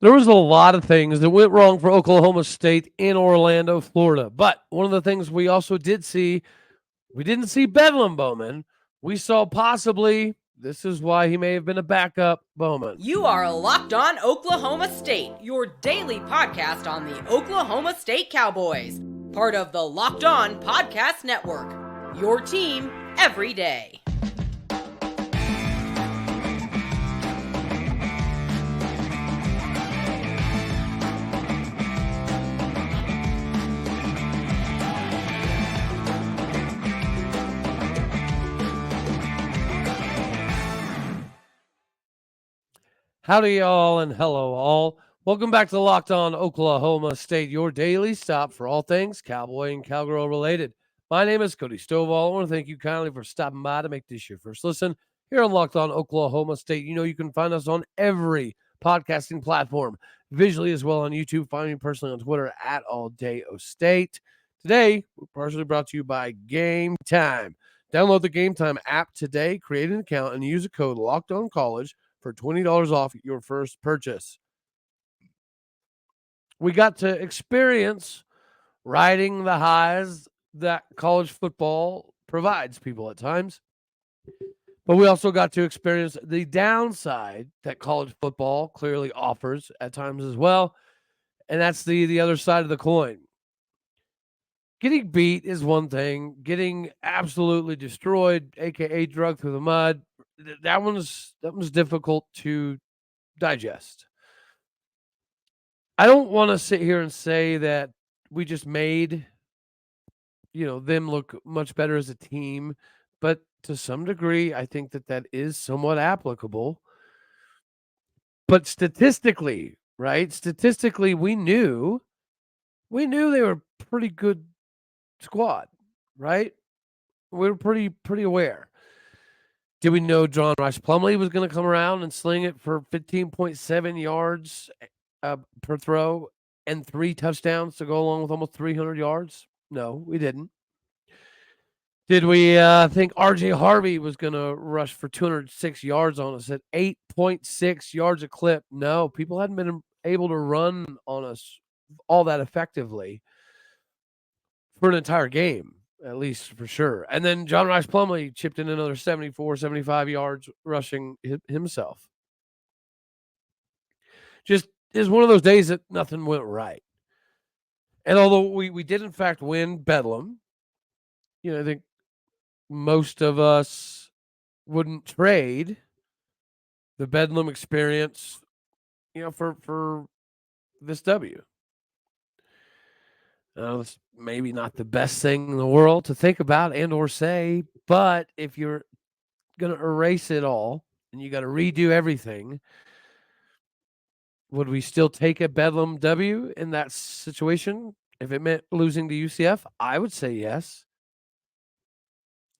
There was a lot of things that went wrong for Oklahoma State in Orlando, Florida. But one of the things we also did see, we didn't see Bedlam Bowman. We saw possibly, this is why he may have been a backup Bowman. You are Locked On Oklahoma State, your daily podcast on the Oklahoma State Cowboys. Part of the Locked On Podcast Network, your team every day. Howdy, y'all, and hello, all. Welcome back to Locked On Oklahoma State, your daily stop for all things Cowboy and Cowgirl related. My name is Cody Stovall. I want to thank you kindly for stopping by to make this your first listen here on Locked On Oklahoma State. You know you can find us on every podcasting platform, visually as well on YouTube. Find me personally on Twitter at AllDayOState. Today, we're partially brought to you by Gametime. Download the Gametime app today, create an account, and use the code LOCKEDONCollege for $20 off your first purchase. We got to experience riding the highs that college football provides people at times. But we also got to experience the downside that college football clearly offers at times as well. And that's the other side of the coin. Getting beat is one thing. Getting absolutely destroyed, aka drugged through the mud, that one's difficult to digest. I don't want to sit here and say that we just made, them look much better as a team, but to some degree, I think that is somewhat applicable. But statistically, right? Statistically, we knew they were a pretty good squad, right? We were pretty aware. Did we know John Rice Plumlee was going to come around and sling it for 15.7 yards per throw and 3 touchdowns to go along with almost 300 yards? No, we didn't. Did we think R.J. Harvey was going to rush for 206 yards on us at 8.6 yards a clip? No, people hadn't been able to run on us all that effectively for an entire game, at least for sure. And then John Rice Plumlee chipped in another 74, 75 yards rushing himself. Just is one of those days that nothing went right. And although we did, in fact, win Bedlam, I think most of us wouldn't trade the Bedlam experience, for this W. It's maybe not the best thing in the world to think about and or say, but if you're going to erase it all and you got to redo everything, would we still take a Bedlam W in that situation if it meant losing to UCF? I would say yes.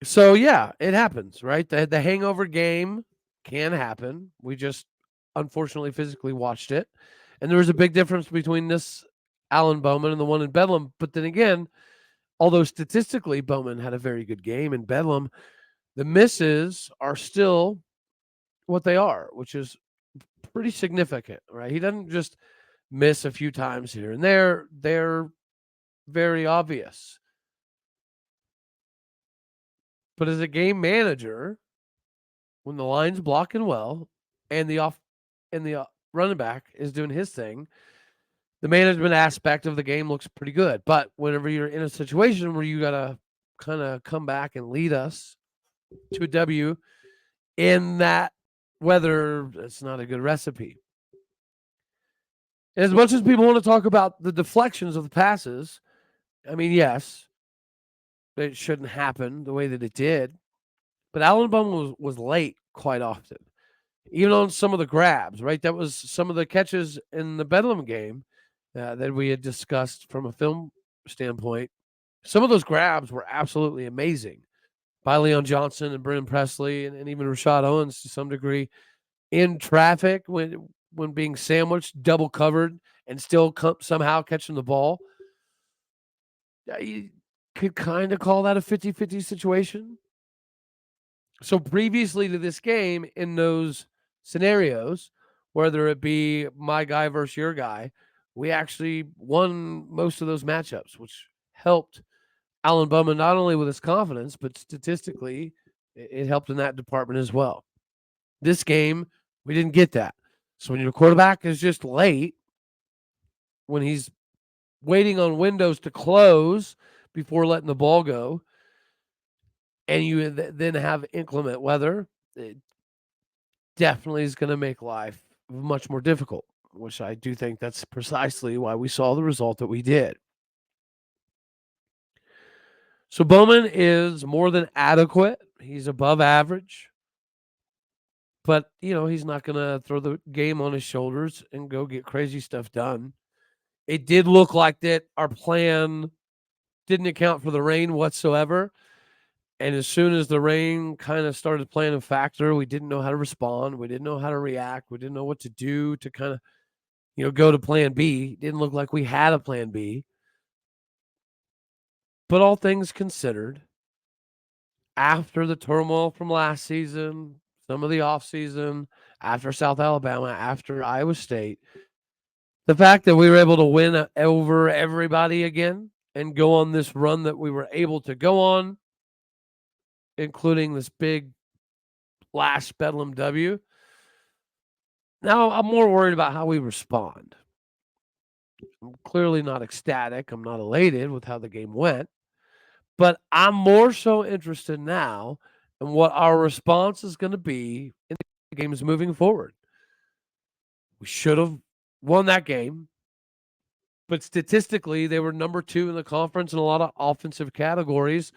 So, yeah, it happens, right? The hangover game can happen. We just unfortunately physically watched it. And there was a big difference between this Alan Bowman and the one in Bedlam. But then again, although statistically Bowman had a very good game in Bedlam, the misses are still what they are, which is pretty significant, right? He doesn't just miss a few times here and there. They're very obvious. But as a game manager, when the line's blocking well and the running back is doing his thing, the management aspect of the game looks pretty good. But whenever you're in a situation where you got to kind of come back and lead us to a W in that weather, it's not a good recipe. And as much as people want to talk about the deflections of the passes, I mean, yes, it shouldn't happen the way that it did. But Alan Bowman was late quite often, even on some of the grabs, right? That was some of the catches in the Bedlam game that we had discussed from a film standpoint. Some of those grabs were absolutely amazing by Leon Johnson and Brennan Presley and even Rashad Owens to some degree in traffic when being sandwiched, double covered, and still somehow catching the ball. You could kind of call that a 50-50 situation. So previously to this game, in those scenarios, whether it be my guy versus your guy, we actually won most of those matchups, which helped Alan Bowman not only with his confidence, but statistically, it helped in that department as well. This game, we didn't get that. So when your quarterback is just late, when he's waiting on windows to close before letting the ball go, and you then have inclement weather, it definitely is going to make life much more difficult, which I do think that's precisely why we saw the result that we did. So Bowman is more than adequate. He's above average. But, he's not going to throw the game on his shoulders and go get crazy stuff done. It did look like that our plan didn't account for the rain whatsoever. And as soon as the rain kind of started playing a factor, we didn't know how to respond. We didn't know how to react. We didn't know what to do to kind of, go to plan B. It didn't look like we had a plan B. But all things considered, after the turmoil from last season, some of the offseason, after South Alabama, after Iowa State, the fact that we were able to win over everybody again and go on this run that we were able to go on, including this big last Bedlam W. Now I'm more worried about how we respond. I'm clearly not ecstatic. I'm not elated with how the game went. But I'm more so interested now in what our response is going to be in the games moving forward. We should have won that game. But statistically, they were number 2 in the conference in a lot of offensive categories.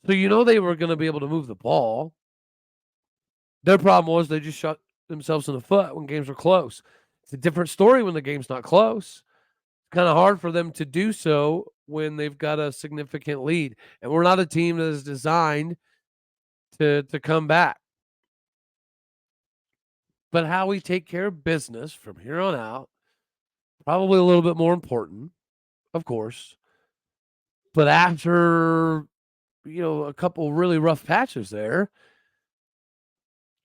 So they were going to be able to move the ball. Their problem was they just shot themselves in the foot when games were close. It's a different story when the game's not close. It's kind of hard for them to do so when they've got a significant lead. And we're not a team that is designed to come back. But how we take care of business from here on out, probably a little bit more important, of course. But after, a couple really rough patches there,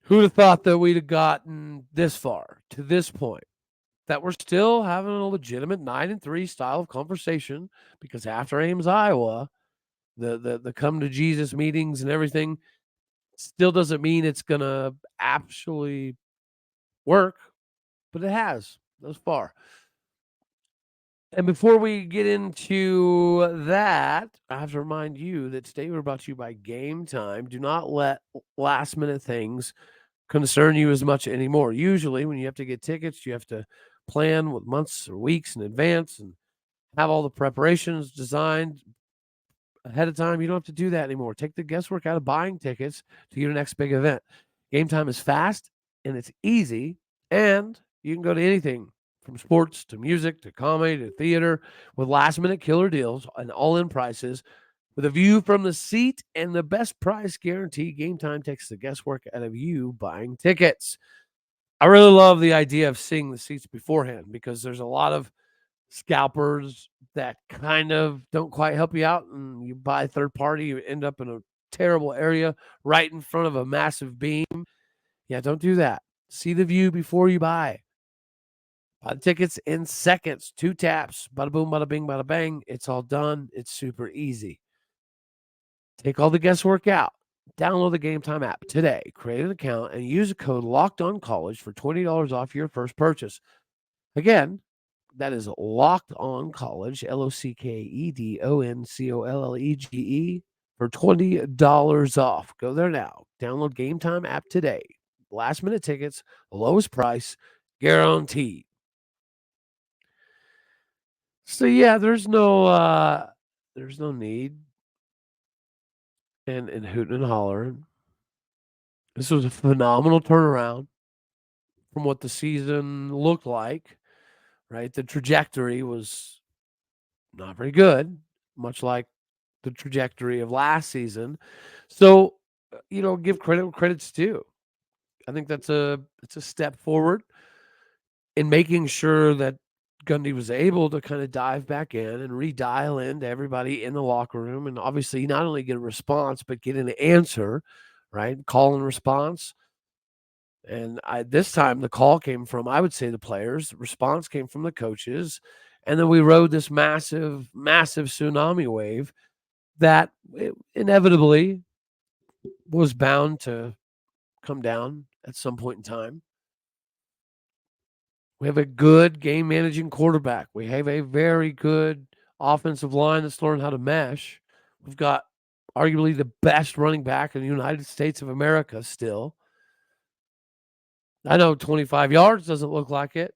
who'd have thought that we'd have gotten this far, to this point, that we're still having a legitimate 9-3 style of conversation? Because after Ames, Iowa, the come to Jesus meetings and everything still doesn't mean it's going to actually work, but it has thus far. And before we get into that, I have to remind you that today we're brought to you by Gametime. Do not let last minute things concern you as much anymore. Usually when you have to get tickets, you have to plan with months or weeks in advance and have all the preparations designed ahead of time. You don't have to do that anymore. Take the guesswork out of buying tickets to your next big event. Gametime is fast and it's easy, and you can go to anything from sports to music to comedy to theater with last-minute killer deals and all-in prices with a view from the seat and the best price guarantee. Gametime takes the guesswork out of you buying tickets. I really love the idea of seeing the seats beforehand because there's a lot of scalpers that kind of don't quite help you out, and you buy third party, you end up in a terrible area right in front of a massive beam. Yeah, don't do that. See the view before you buy. Buy the tickets in seconds, 2 taps, bada boom, bada bing, bada bang. It's all done. It's super easy. Take all the guesswork out. Download the Gametime app today, create an account, and use the code LOCKEDONCollege for $20 off your first purchase. Again, that is Locked On College, LOCKEDONCOLLEGE, for $20 off. Go there now. Download Gametime app today. Last minute tickets, lowest price, guaranteed. So yeah, there's no need in hooting and hollering. This was a phenomenal turnaround from what the season looked like, right? The trajectory was not very good, much like the trajectory of last season. So, give credit where credit's due. I think it's a step forward in making sure that Gundy was able to kind of dive back in and redial into everybody in the locker room. And obviously not only get a response, but get an answer, right? Call and response. And this time the call came from, I would say, the players. The response came from the coaches. And then we rode this massive, massive tsunami wave that inevitably was bound to come down at some point in time. We have a good game managing quarterback. We have a very good offensive line that's learned how to mesh. We've got arguably the best running back in the United States of America still. I know 25 yards doesn't look like it,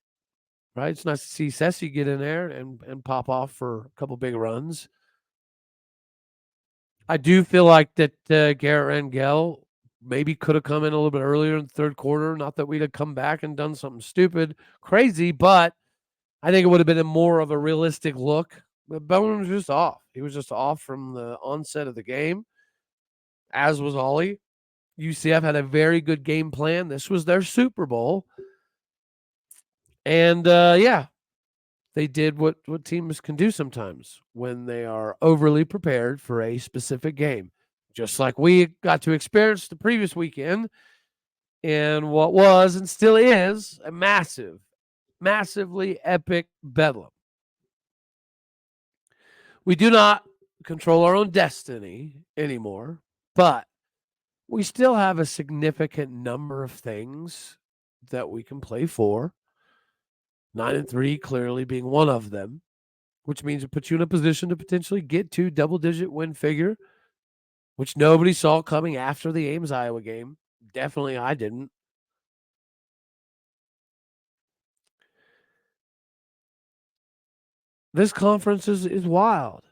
right? It's nice to see Sessi get in there and pop off for a couple big runs. I do feel like that Garrett Rangel maybe could have come in a little bit earlier in the third quarter. Not that we'd have come back and done something stupid, crazy, but I think it would have been a more of a realistic look. But Bowman was just off. He was just off from the onset of the game, as was Ollie. UCF had a very good game plan. This was their Super Bowl. And yeah, they did what teams can do sometimes when they are overly prepared for a specific game. Just like we got to experience the previous weekend in what was and still is a massively epic bedlam. We do not control our own destiny anymore, but we still have a significant number of things that we can play for. 9-3 clearly being one of them, which means it puts you in a position to potentially get to double-digit win figure, which nobody saw coming after the Ames, Iowa game. Definitely I didn't. This conference is wild.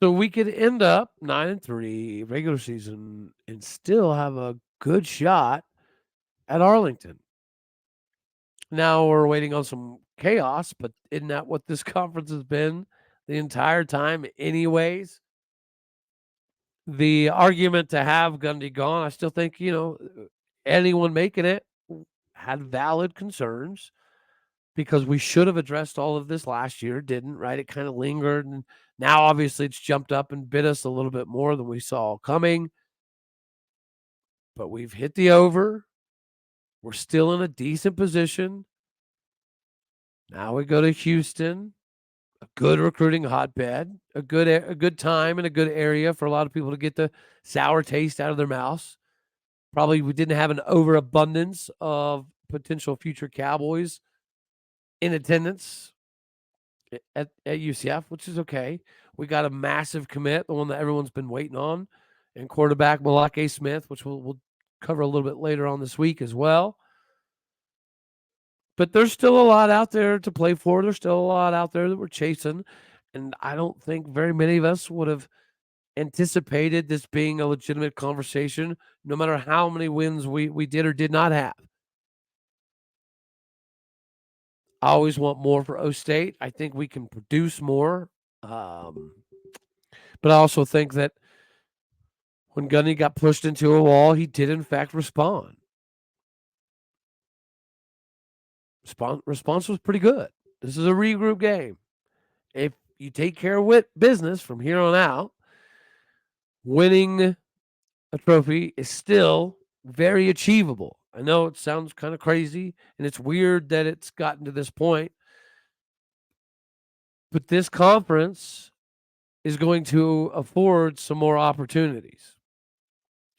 So we could end up 9-3 regular season and still have a good shot at Arlington. Now we're waiting on some chaos, but isn't that what this conference has been the entire time anyways? The argument to have Gundy gone, I still think, anyone making it had valid concerns because we should have addressed all of this last year, didn't, right? It kind of lingered, and now obviously it's jumped up and bit us a little bit more than we saw coming. But we've hit the over. We're still in a decent position. Now we go to Houston, a good recruiting hotbed, a good time and a good area for a lot of people to get the sour taste out of their mouths. Probably we didn't have an overabundance of potential future Cowboys in attendance at UCF, which is okay. We got a massive commit, the one that everyone's been waiting on, and quarterback Malake Smith, which we'll cover a little bit later on this week as well. But there's still a lot out there to play for. There's still a lot out there that we're chasing. And I don't think very many of us would have anticipated this being a legitimate conversation, no matter how many wins we did or did not have. I always want more for O State. I think we can produce more. But I also think that when Gundy got pushed into a wall, he did, in fact, respond. Response was pretty good. This is a regroup game. If you take care of business from here on out, winning a trophy is still very achievable. I know it sounds kind of crazy, and it's weird that it's gotten to this point, but this conference is going to afford some more opportunities.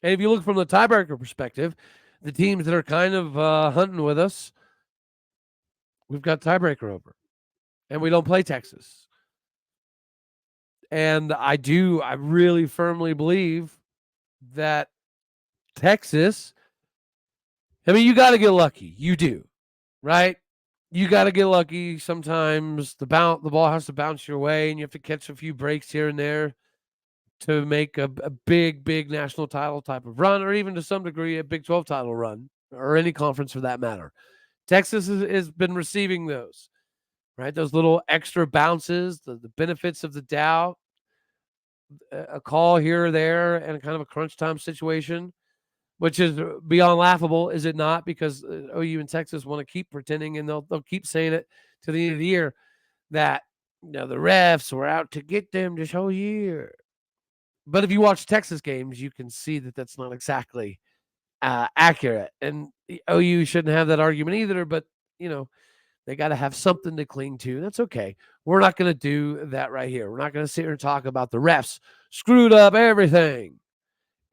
And if you look from the tiebreaker perspective, the teams that are kind of hunting with us, we've got tiebreaker over, and we don't play Texas. And I really firmly believe that Texas, I mean, you got to get lucky. You do, right? You got to get lucky. Sometimes the ball has to bounce your way, and you have to catch a few breaks here and there to make a big national title type of run, or even to some degree a Big 12 title run, or any conference for that matter. Texas has been receiving those, right? Those little extra bounces, the benefits of the doubt, a call here or there, and kind of a crunch time situation, which is beyond laughable, is it not? Because OU and Texas want to keep pretending, and they'll keep saying it to the end of the year that the refs were out to get them this whole year. But if you watch Texas games, you can see that that's not exactly accurate. And OU shouldn't have that argument either, but, they got to have something to cling to. That's okay. We're not going to do that right here. We're not going to sit here and talk about the refs screwed up everything.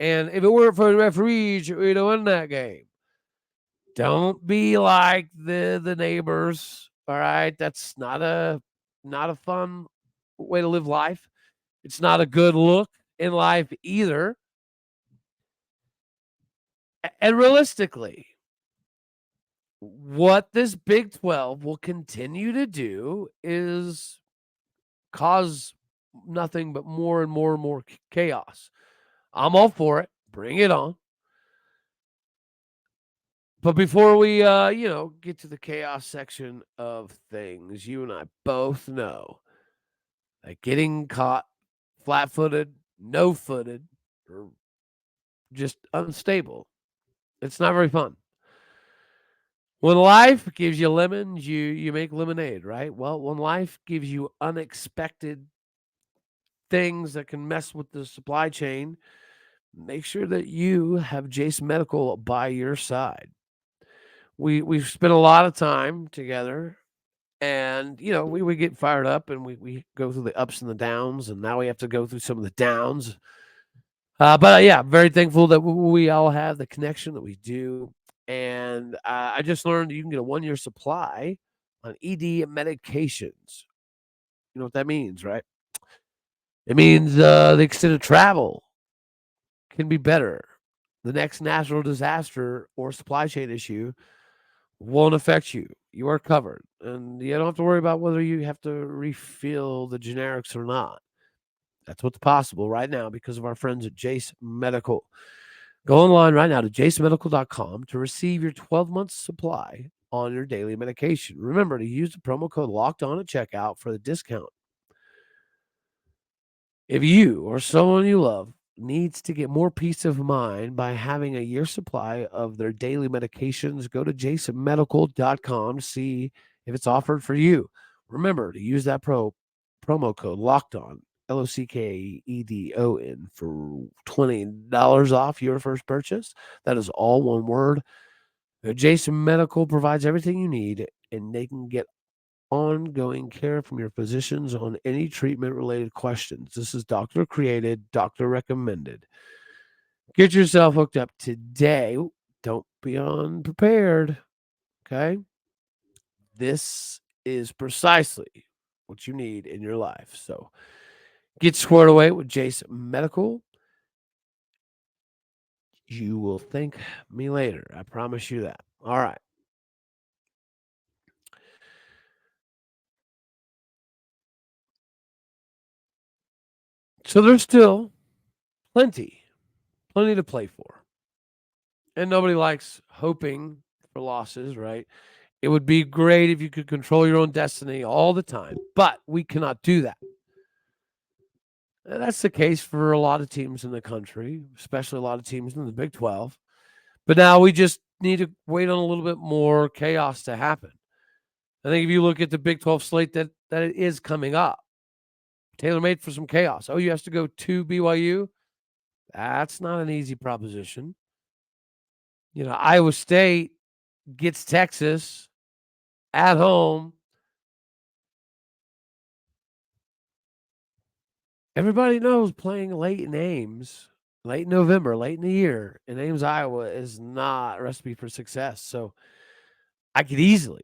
And if it weren't for the referees, we'd have won that game. Don't be like the neighbors. All right. That's not a fun way to live life. It's not a good look in life either. And realistically, what this Big 12 will continue to do is cause nothing but more and more and more chaos. I'm all for it. Bring it on. But before we, get to the chaos section of things, you and I both know that getting caught flat-footed, no-footed, or just unstable, it's not very fun. When life gives you lemons, you make lemonade, right? Well, when life gives you unexpected things that can mess with the supply chain, make sure that you have Jace Medical by your side. We've spent a lot of time together, and we get fired up and we go through the ups and the downs, and now we have to go through some of the downs. But yeah, very thankful that we all have the connection that we do. And I just learned you can get a 1-year supply on ED medications. You know what that means, right? It means the extended travel can be better. The next natural disaster or supply chain issue won't affect you. You are covered. And you don't have to worry about whether you have to refill the generics or not. That's what's possible right now because of our friends at Jace Medical. Go online right now to jacemedical.com to receive your 12-month supply on your daily medication. Remember to use the promo code locked on at checkout for the discount. If you or someone you love needs to get more peace of mind by having a year supply of their daily medications, go to jacemedical.com to see if it's offered for you. Remember to use that promo code locked on, LOCKEDON, for $20 off your first purchase. That is all one word. Jace Medical provides everything you need, and they can get ongoing care from your physicians on any treatment-related questions. This is doctor-created, doctor-recommended. Get yourself hooked up today. Don't be unprepared, okay? This is precisely what you need in your life. So get squared away with Jace Medical. You will thank me later. I promise you that. All right. So there's still plenty to play for. And nobody likes hoping for losses, right? It would be great if you could control your own destiny all the time, but we cannot do that. And that's the case for a lot of teams in the country, especially a lot of teams in the Big 12. But now we just need to wait on a little bit more chaos to happen. I think if you look at the Big 12 slate that it is coming up, tailor-made for some chaos. OU has to go to BYU. That's not an easy proposition. Iowa State gets Texas at home. Everybody knows playing late in Ames, late in November, late in the year, in Ames, Iowa, is not a recipe for success. So I could easily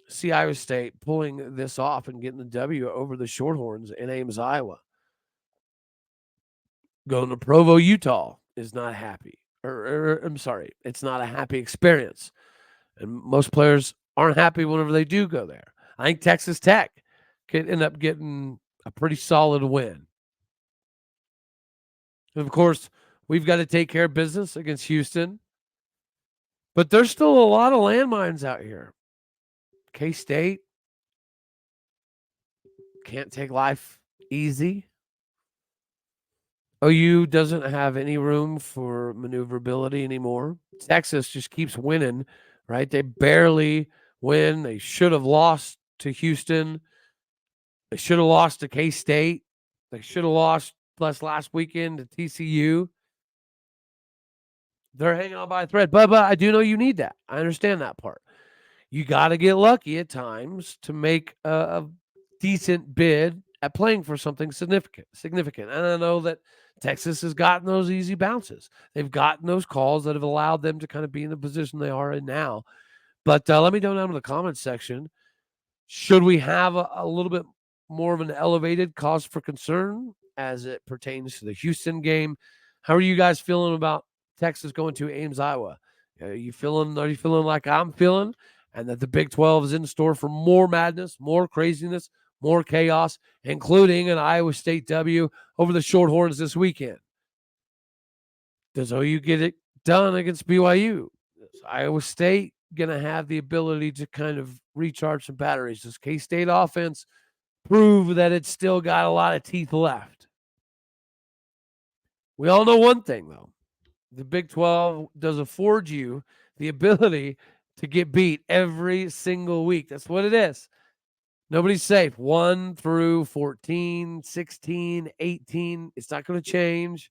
see Iowa State pulling this off and getting the W over the Shorthorns in Ames, Iowa. Going to Provo, Utah is not happy. I'm sorry, it's not a happy experience. And most players aren't happy whenever they do go there. I think Texas Tech could end up getting a pretty solid win. And of course, we've got to take care of business against Houston. But there's still a lot of landmines out here. K-State can't take life easy. OU doesn't have any room for maneuverability anymore. Texas just keeps winning, right? They barely win. They should have lost to Houston. They should have lost to K-State. They should have lost last weekend to TCU. They're hanging on by a thread. But I do know you need that. I understand that part. You got to get lucky at times to make a decent bid at playing for something significant. And I know that Texas has gotten those easy bounces. They've gotten those calls that have allowed them to kind of be in the position they are in now. But let me go down to the comments section. Should we have a little bit more of an elevated cause for concern as it pertains to the Houston game? How are you guys feeling about Texas going to Ames, Iowa? Are you feeling like I'm feeling, and that the Big 12 is in store for more madness, more craziness, more chaos, including an Iowa State W over the Shorthorns this weekend? Does OU get it done against BYU? Is Iowa State going to have the ability to kind of recharge some batteries? Does K-State offense prove that it's still got a lot of teeth left? We all know one thing, though. The Big 12 does afford you the ability to get beat every single week. That's what it is. Nobody's safe. 1 through 14, 16, 18. It's not going to change.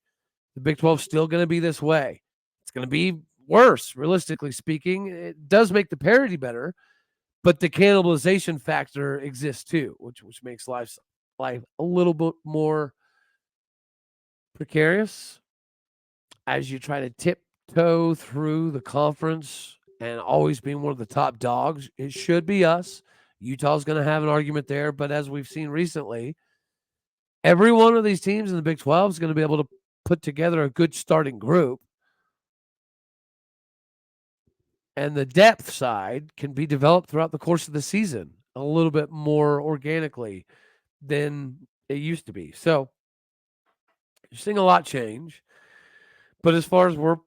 The Big 12 is still going to be this way. It's going to be worse, realistically speaking. It does make the parity better, but the cannibalization factor exists too, which makes life a little bit more precarious as you try to tiptoe through the conference and always being one of the top dogs. It should be us. Utah's going to have an argument there, but as we've seen recently, every one of these teams in the Big 12 is going to be able to put together a good starting group. And the depth side can be developed throughout the course of the season a little bit more organically than it used to be. So you're seeing a lot change. But as far as we're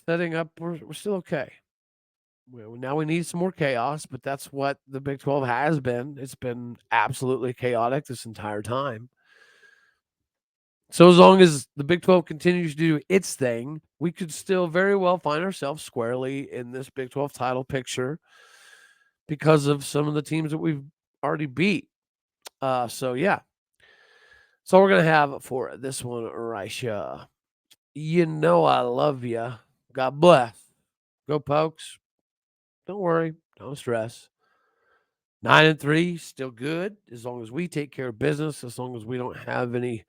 setting up, we're still okay. Now we need some more chaos, but that's what the Big 12 has been. It's been absolutely chaotic this entire time. So as long as the Big 12 continues to do its thing, we could still very well find ourselves squarely in this Big 12 title picture because of some of the teams that we've already beat. So, yeah. So we're going to have for this one, Raisha. You know I love you. God bless. Go Pokes. Don't worry. Don't stress. 9-3, still good as long as we take care of business, as long as we don't have any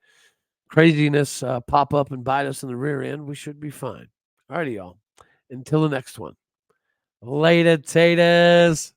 craziness pop up and bite us in the rear end. We should be fine. All righty, y'all. Until the next one. Later, taters.